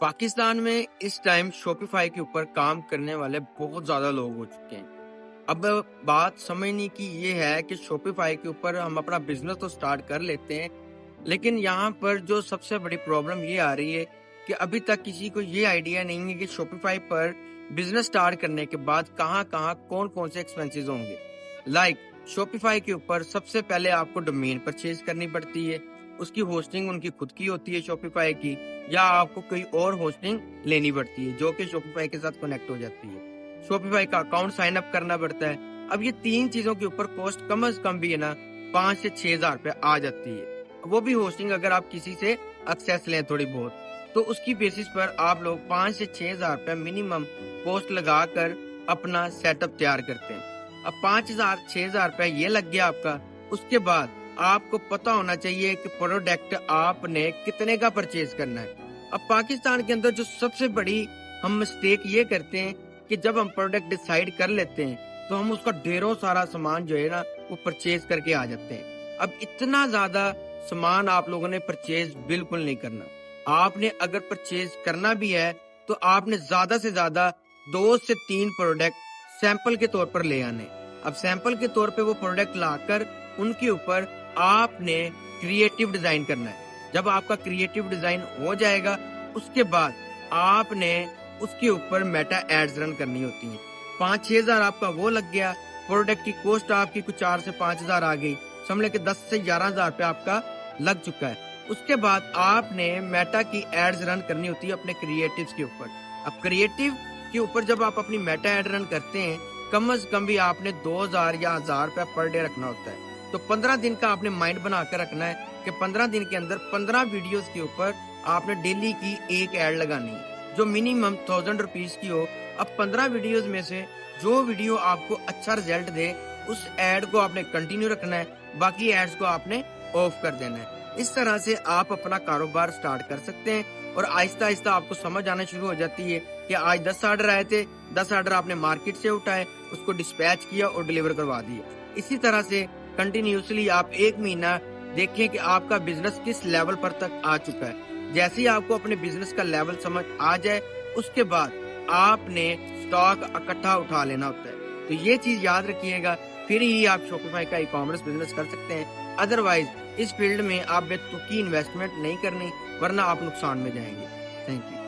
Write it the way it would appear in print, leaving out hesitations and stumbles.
पाकिस्तान में इस time Shopify के ऊपर काम करने वाले बहुत ज्यादा लोग हो चुके हैं। अब बात समझने की ये है कि शॉपिफाई के ऊपर हम अपना बिजनेस तो स्टार्ट कर लेते हैं, लेकिन यहाँ पर जो सबसे बड़ी प्रॉब्लम ये आ रही है कि अभी तक किसी को ये आइडिया नहीं है कि शॉपिफाई पर बिजनेस स्टार्ट करने के बाद कहाँ कहाँ कौन कौन से एक्सपेंसेस होंगे। शॉपिफाई के ऊपर सबसे पहले आपको डोमेन परचेज करनी पड़ती है, उसकी होस्टिंग उनकी खुद की होती है शॉपिफाई की, या आपको कोई और होस्टिंग लेनी पड़ती है जो कि शॉपिफाई के साथ कनेक्ट हो जाती है। शॉपिफाई का अकाउंट साइन अप करना पड़ता है। अब ये तीन चीजों के ऊपर कॉस्ट कम से कम भी है ना 5 से 6 हजार रुपए आ जाती है। वो भी होस्टिंग अगर आप किसी से एक्सेस लें थोड़ी बहुत, तो उसकी बेसिस पर आप लोग 5 से 6 हजार रुपए मिनिमम कॉस्ट लगाकर अपना सेटअप तैयार करते हैं। अब 5 हजार 6 हजार रुपए ये लग गया आपका। उसके बाद आपको पता होना चाहिए कि प्रोडक्ट आपने कितने का परचेज करना है। अब पाकिस्तान के अंदर जो सबसे बड़ी हम मिस्टेक ये करते हैं कि जब हम प्रोडक्ट डिसाइड कर लेते हैं तो हम उसका ढेरों सारा सामान जो है ना वो परचेज करके आ जाते हैं। अब इतना ज्यादा सामान आप लोगों ने परचेज बिल्कुल नहीं करना। आपने अगर परचेज करना भी है तो आपने ज्यादा से ज्यादा 2 से 3 प्रोडक्ट सैंपल के तौर पर ले आने। अब सैंपल के तौर पे वो प्रोडक्ट लाकर उनके ऊपर आपने क्रिएटिव डिजाइन करना है। जब आपका क्रिएटिव डिजाइन हो जाएगा उसके बाद आपने उसके ऊपर मेटा एड्स रन करनी होती है। 5-6 हजार आपका वो लग गया। प्रोडक्ट की कॉस्ट आपकी कुछ 4 से 5 हजार आ गई, समझ के 10 से 11 हजार रुपया आपका लग चुका है। उसके बाद आपने मेटा की एड्स रन करनी होती है अपने क्रिएटिव्स के ऊपर। अब क्रिएटिव के ऊपर जब आप अपनी मेटा एड रन करते हैं कम से कम भी आपने 2000 या 1000 रुपया पर डे रखना होता है। तो 15 दिन का आपने माइंड बना कर रखना है कि 15 दिन के अंदर 15 वीडियोस के ऊपर आपने डेली की एक एड लगानी है जो मिनिमम 1000 रुपीज की हो। अब 15 वीडियोस में से जो वीडियो आपको अच्छा रिजल्ट दे उस एड को आपने कंटिन्यू रखना है, बाकी एड्स को आपने ऑफ कर देना है। इस तरह से आप अपना कारोबार स्टार्ट कर सकते हैं और आहिस्ता आहिस्ता आपको समझ आना शुरू हो जाती है कि आज 10 ऑर्डर आए थे, 10 ऑर्डर आपने मार्केट से उठाए, उसको डिस्पैच किया और डिलीवर करवा दिया। इसी तरह से कंटिन्यूसली आप 1 महीना देखें कि आपका बिजनेस किस लेवल पर तक आ चुका है। जैसे ही आपको अपने बिजनेस का लेवल समझ आ जाए उसके बाद आपने स्टॉक इकट्ठा उठा लेना होता है। तो ये चीज याद रखिएगा, फिर ही आप शॉपिफाई का ई-कॉमर्स बिजनेस कर सकते हैं। अदरवाइज इस फील्ड में आप बेतुकी इन्वेस्टमेंट नहीं करनी, वरना आप नुकसान में जाएंगे। Thank you.